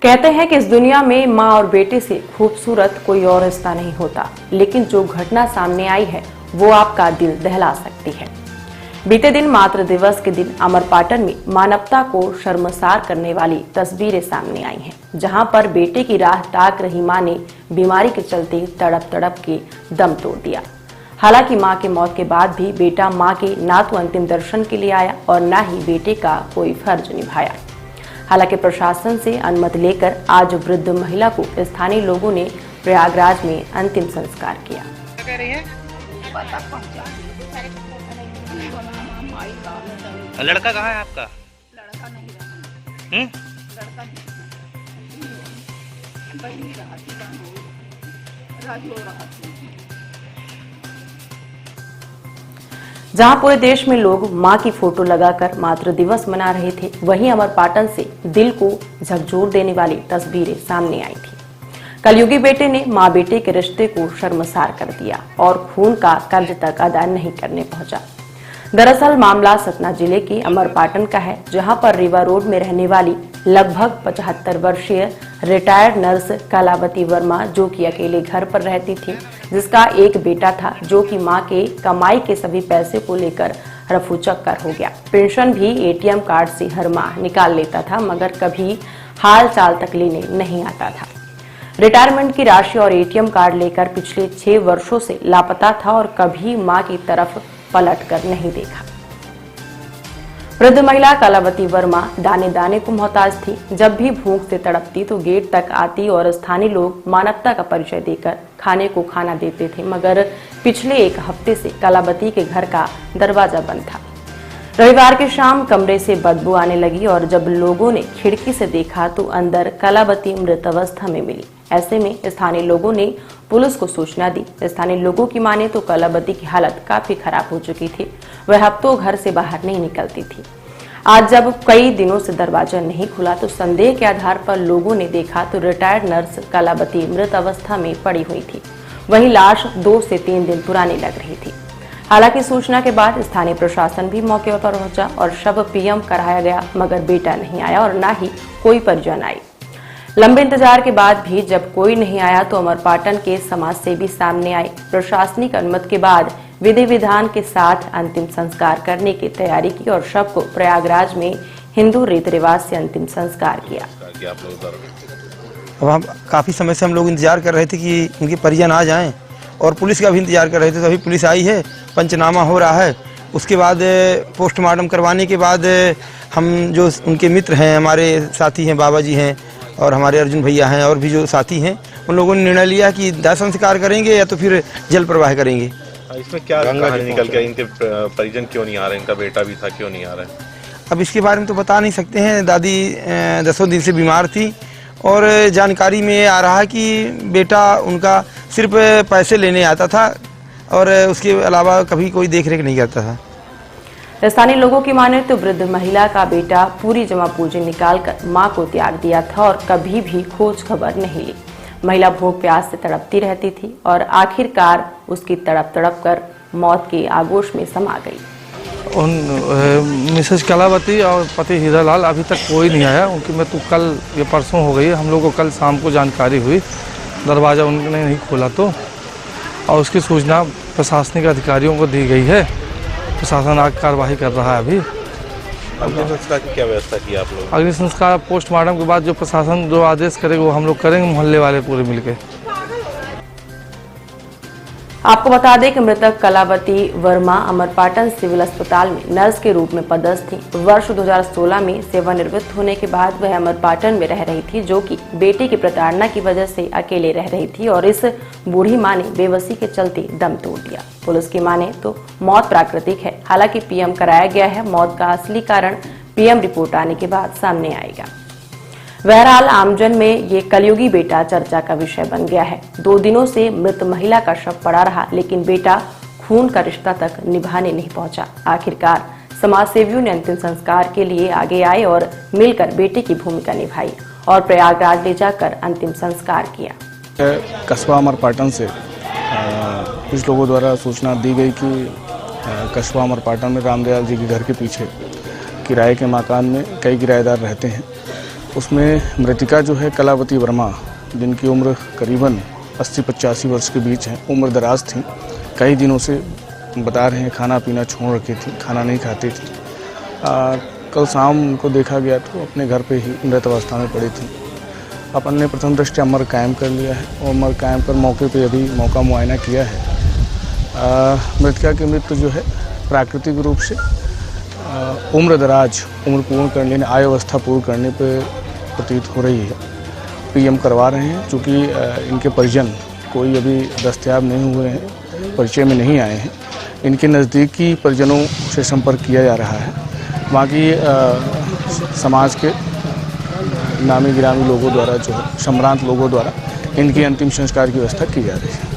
कहते हैं कि इस दुनिया में माँ और बेटे से खूबसूरत कोई और रिश्ता नहीं होता, लेकिन जो घटना सामने आई है वो आपका दिल दहला सकती है। बीते दिन मातृ दिवस के दिन अमरपाटन में मानवता को शर्मसार करने वाली तस्वीरें सामने आई हैं, जहां पर बेटे की राह ताक रही मां ने बीमारी के चलते तड़प तड़प के दम तोड़ दिया। हालांकि मां के मौत के बाद भी बेटा मां के ना तो अंतिम दर्शन के लिए आया और ना ही बेटे का कोई फर्ज निभाया। हालांकि प्रशासन से अनुमति लेकर आज वृद्ध महिला को स्थानीय लोगों ने प्रयागराज में अंतिम संस्कार किया। लड़का कहाँ है आपका? लड़का नहीं रहा। लड़का नहीं रहा। जहां पूरे देश में लोग मां की फोटो लगाकर मातृ दिवस मना रहे थे, वहीं अमरपाटन से दिल को झकझोर देने वाली तस्वीरें सामने आई थी। कलयुगी बेटे ने मां बेटे के रिश्ते को शर्मसार कर दिया और खून का कर्ज तक अदा नहीं करने पहुंचा। दरअसल मामला सतना जिले के अमरपाटन का है, जहां पर रीवा रोड में रहने वाली लगभग 75 वर्षीय रिटायर्ड नर्स कलावती वर्मा, जो कि अकेले घर पर रहती थी, जिसका एक बेटा था जो कि मां के कमाई के सभी पैसे को लेकर रफूचक्कर हो गया। पेंशन भी एटीएम कार्ड से हर माह निकाल लेता था, मगर कभी हाल चाल तक लेने नहीं आता था। रिटायरमेंट की राशि और एटीएम कार्ड लेकर पिछले 6 वर्षों से लापता था और कभी मां की तरफ पलट कर नहीं देखा। वृद्ध महिला कलावती वर्मा दाने दाने को मोहताज थी। जब भी भूख से तड़पती तो गेट तक आती और स्थानीय लोग मानवता का परिचय देकर खाने को खाना देते थे, मगर पिछले 1 हफ्ते से कलावती के घर का दरवाजा बंद था। रविवार की शाम कमरे से बदबू आने लगी और जब लोगों ने खिड़की से देखा तो अंदर कलावती मृत अवस्था में मिली। ऐसे में स्थानीय लोगों ने पुलिस को सूचना दी। स्थानीय लोगों की माने तो कलावती की हालत काफी खराब हो चुकी थी। वह हफ्तों घर से बाहर नहीं निकलती थी। आज जब कई दिनों से दरवाजा नहीं खुला तो संदेह के आधार पर लोगों ने देखा तो रिटायर्ड नर्स कलावती मृत अवस्था में पड़ी हुई थी। वहीं लाश 2 से 3 दिन पुरानी लग रही थी। हालांकि सूचना के बाद स्थानीय प्रशासन भी मौके पर पहुंचा और शव पीएम कराया गया, मगर बेटा नहीं आया और न ही कोई परिजन आई। लंबे इंतजार के बाद भी जब कोई नहीं आया तो अमरपाटन के समाजसेवी सामने आए। प्रशासनिक अनुमति के बाद विधि विधान के साथ अंतिम संस्कार करने की तैयारी की और शव को प्रयागराज में हिंदू रीति रिवाज से अंतिम संस्कार किया। अब हम काफी समय से हम लोग इंतजार कर रहे थे कि उनके परिजन आ जाएं और पुलिस का भी इंतजार कर रहे थे। तो अभी पुलिस आई है, पंचनामा हो रहा है। उसके बाद पोस्टमार्टम करवाने के बाद हम जो उनके मित्र हैं, हमारे साथी हैं, बाबा जी हैं और हमारे अर्जुन भैया हैं और भी जो साथी हैं, उन लोगों ने निर्णय लिया कि दाह संस्कार करेंगे या तो फिर जल प्रवाह करेंगे। इसमें क्या कहानी निकल के इनके परिजन क्यों नहीं आ रहे? इनका बेटा भी था, क्यों नहीं आ रहा है? अब इसके बारे में तो बता नहीं सकते हैं। दादी 10 दिन से बीमार थी और जानकारी में आ रहा है कि बेटा उनका सिर्फ पैसे लेने आता था और उसके अलावा कभी कोई देख रेख नहीं करता था। स्थानीय लोगों की माने तो वृद्ध महिला का बेटा पूरी जमा पूंजी निकालकर मां को त्याग दिया था और कभी भी खोज खबर नहीं ली। महिला भूख प्यास से तड़पती रहती थी और आखिरकार उसकी तड़प तड़प कर मौत के आगोश में समा गई। मिसेज कलावती और पति हीरालाल अभी तक कोई नहीं आया। उनकी मृत्यु कल ये परसों हो गई। हम लोग को कल शाम को जानकारी हुई, दरवाज़ा उन्होंने नहीं खोला तो, और उसकी सूचना प्रशासनिक अधिकारियों को दी गई है। प्रशासन आगे कार्रवाई कर रहा है। अभी अग्नि संस्कार की क्या व्यवस्था की आप लोग? अग्नि संस्कार पोस्टमार्टम के बाद जो प्रशासन जो आदेश करेगा वो हम लोग करेंगे, मोहल्ले वाले पूरे मिलके। आपको बता दें कि मृतक कलावती वर्मा अमरपाटन सिविल अस्पताल में नर्स के रूप में पदस्थ थी। वर्ष 2016 में सेवानिवृत्त होने के बाद वह अमरपाटन में रह रही थी, जो कि बेटे की प्रताड़ना की वजह से अकेले रह रही थी और इस बूढ़ी मां ने बेबसी के चलते दम तोड़ दिया। पुलिस की माने तो मौत प्राकृतिक है। हालांकि पीएम कराया गया है। मौत का असली कारण पीएम रिपोर्ट आने के बाद सामने आएगा। बहरहाल आमजन में ये कलयुगी बेटा चर्चा का विषय बन गया है। 2 दिनों से मृत महिला का शव पड़ा रहा, लेकिन बेटा खून का रिश्ता तक निभाने नहीं पहुंचा। आखिरकार समाजसेवियों ने अंतिम संस्कार के लिए आगे आए और मिलकर बेटे की भूमिका निभाई और प्रयागराज ले जाकर अंतिम संस्कार किया। कस्बा अमरपाटन से कुछ लोगों द्वारा सूचना दी गई कि कस्बा अमरपाटन में रामदयाल जी के घर के पीछे किराए के मकान में कई किराएदार रहते हैं उसमें मृतिका जो है कलावती वर्मा, जिनकी उम्र करीबन 80-85 वर्ष के बीच है, उम्र दराज थी, कई दिनों से बता रहे हैं खाना पीना छोड़ रखी थी, खाना नहीं खाती थी। कल शाम उनको देखा गया तो अपने घर पे ही मृत अवस्था में पड़ी थी। अपन ने प्रथम दृष्टया मर्ग कायम कर लिया है और मर्ग कायम कर मौके पे अभी मौका मुआयना किया है। मृतका की मृत्यु जो है प्राकृतिक रूप से उम्र दराज, उम्र पूर्ण कर लेने, आयु अवस्था पूर्ण करने पर प्रतीत हो रही है। पीएम करवा रहे हैं, चूँकि इनके परिजन कोई अभी दस्तयाब नहीं हुए हैं, परिचय में नहीं आए हैं। इनके नज़दीकी परिजनों से संपर्क किया जा रहा है। वहाँ की समाज के नामी गिरामी लोगों द्वारा, जो संभ्रांत लोगों द्वारा इनके अंतिम संस्कार की व्यवस्था की जा रही है।